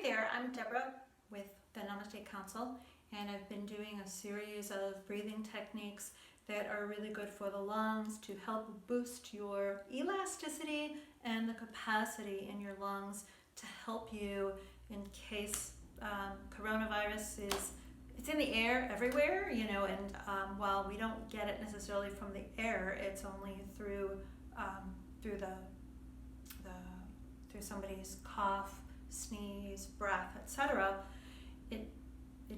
there, I'm Deborah with the Namaste Council, and I've been doing a series of breathing techniques that are really good for the lungs to help boost your elasticity and the capacity in your lungs to help you in case coronavirus it's in the air everywhere, and while we don't get it necessarily from the air, it's only through somebody's cough, sneeze, breath, etc. It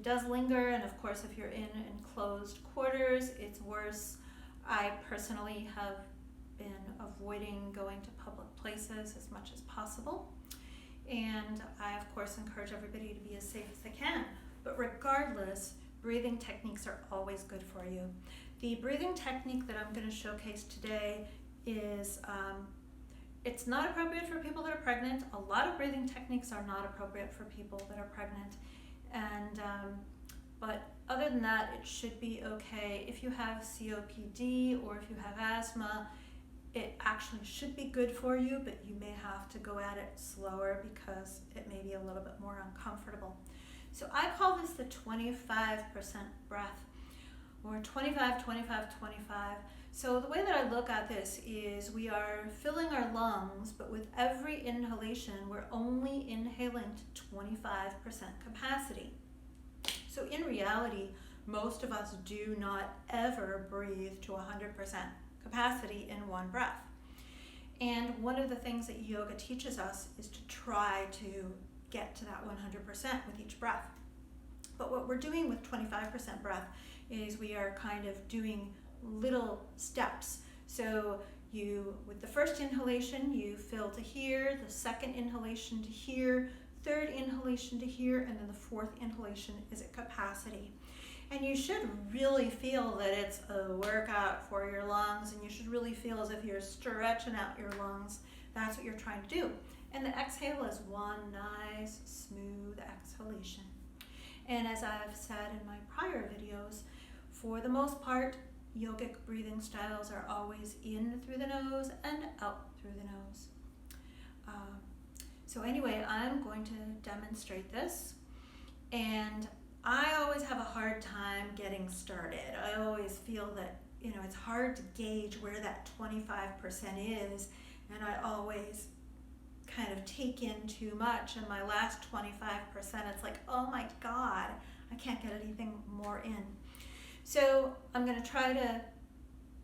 does linger, and of course if you're in enclosed quarters, it's worse. I personally have been avoiding going to public places as much as possible, and I of course encourage everybody to be as safe as they can. But regardless, breathing techniques are always good for you. The breathing technique that I'm going to showcase today is it's not appropriate for people that are pregnant. A lot of breathing techniques are not appropriate for people that are pregnant. And but other than that, it should be okay. If you have COPD or if you have asthma, it actually should be good for you, but you may have to go at it slower because it may be a little bit more uncomfortable. So I call this the 25% breath, or 25, 25, 25. So the way that I look at this is we are filling our lungs, but with every inhalation, we're only inhaling to 25% capacity. So in reality, most of us do not ever breathe to 100% capacity in one breath. And one of the things that yoga teaches us is to try to get to that 100% with each breath. But what we're doing with 25% breath is we are kind of doing little steps. So with the first inhalation, you fill to here, the second inhalation to here, third inhalation to here, and then the fourth inhalation is at capacity. And you should really feel that it's a workout for your lungs, and you should really feel as if you're stretching out your lungs. That's what you're trying to do. And the exhale is one nice, smooth exhalation. And as I've said in my prior videos, for the most part, yogic breathing styles are always in through the nose and out through the nose. So anyway, I'm going to demonstrate this. And I always have a hard time getting started. I always feel that, it's hard to gauge where that 25% is. And I always kind of take in too much, and my last 25%, it's like, oh my God, I can't get anything more in. So I'm going to try to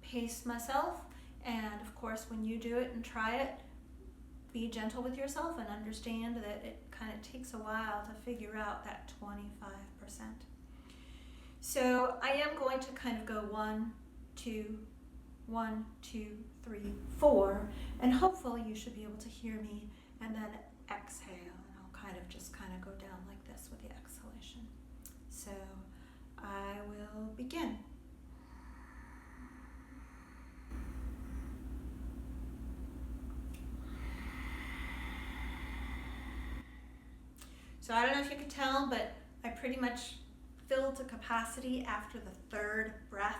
pace myself, and of course when you do it and try it, be gentle with yourself and understand that it kind of takes a while to figure out that 25%. So I am going to kind of go 1, 2, 1, 2, 3, 4, and hopefully you should be able to hear me, and then exhale, and I'll kind of go down like this with the exhalation. So I will begin. So I don't know if you could tell, but I pretty much filled to capacity after the third breath.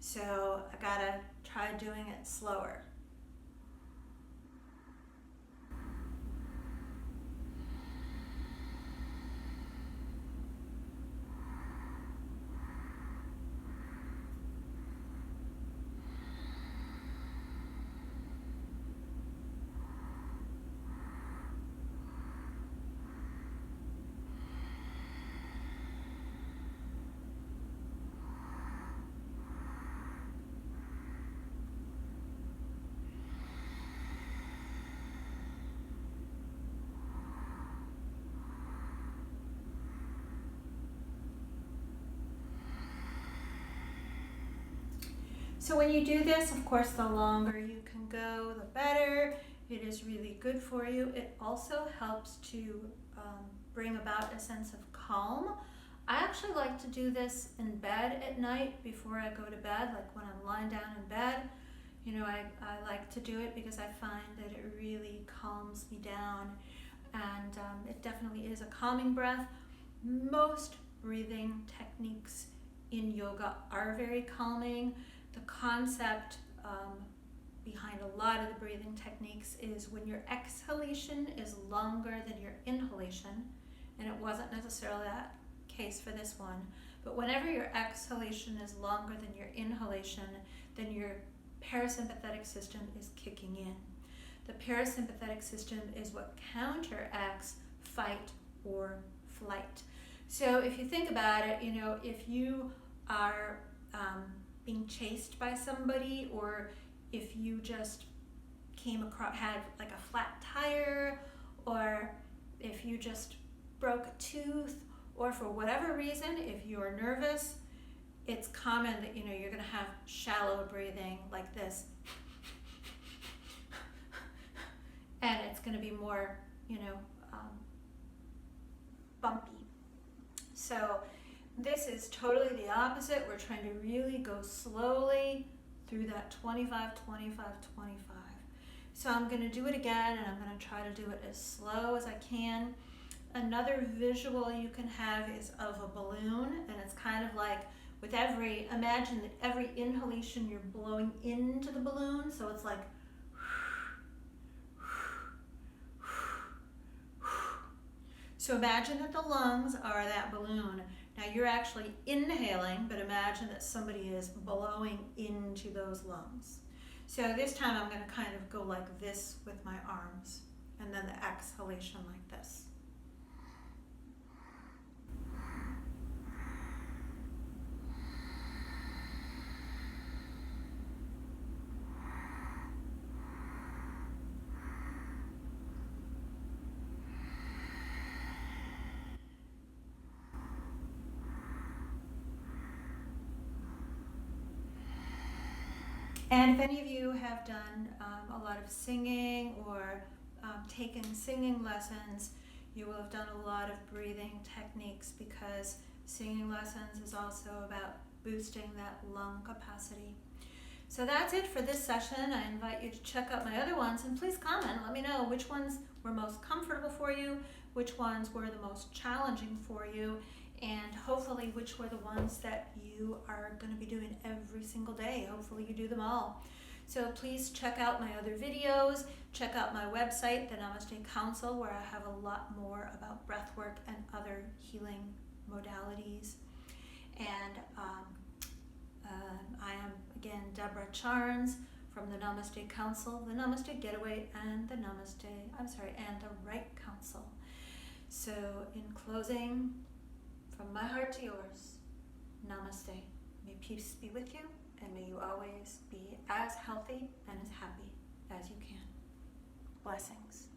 So I gotta try doing it slower. So when you do this, of course, the longer you can go, the better. It is really good for you. It also helps to bring about a sense of calm. I actually like to do this in bed at night before I go to bed, like when I'm lying down in bed. I like to do it because I find that it really calms me down, and it definitely is a calming breath. Most breathing techniques in yoga are very calming. The concept behind a lot of the breathing techniques is when your exhalation is longer than your inhalation, and it wasn't necessarily that case for this one. But whenever your exhalation is longer than your inhalation, then your parasympathetic system is kicking in. The parasympathetic system is what counteracts fight or flight. So if you think about it, if you are being chased by somebody, or if you just had like a flat tire, or if you just broke a tooth, or for whatever reason, if you're nervous, it's common that you're going to have shallow breathing like this, and it's going to be more bumpy. So this is totally the opposite. We're trying to really go slowly through that 25, 25, 25. So I'm going to do it again, and I'm going to try to do it as slow as I can. Another visual you can have is of a balloon, and it's kind of like imagine that every inhalation you're blowing into the balloon, so it's like so imagine that the lungs are that balloon. Now you're actually inhaling, but imagine that somebody is blowing into those lungs. So this time I'm going to kind of go like this with my arms, and then the exhalation like this. And if any of you have done a lot of singing or taken singing lessons, you will have done a lot of breathing techniques, because singing lessons is also about boosting that lung capacity. So that's it for this session. I invite you to check out my other ones, and please comment. Let me know which ones were most comfortable for you, which ones were the most challenging for you, and hopefully which were the ones that you are going to be doing every single day. Hopefully you do them all. So please check out my other videos. Check out my website, the Namaste Council, where I have a lot more about breath work and other healing modalities. And I am, again, Deborah Charnes from the Namaste Council, the Namaste Getaway, and the Right Council. So in closing, from my heart to yours, namaste. May peace be with you, and may you always be as healthy and as happy as you can. Blessings.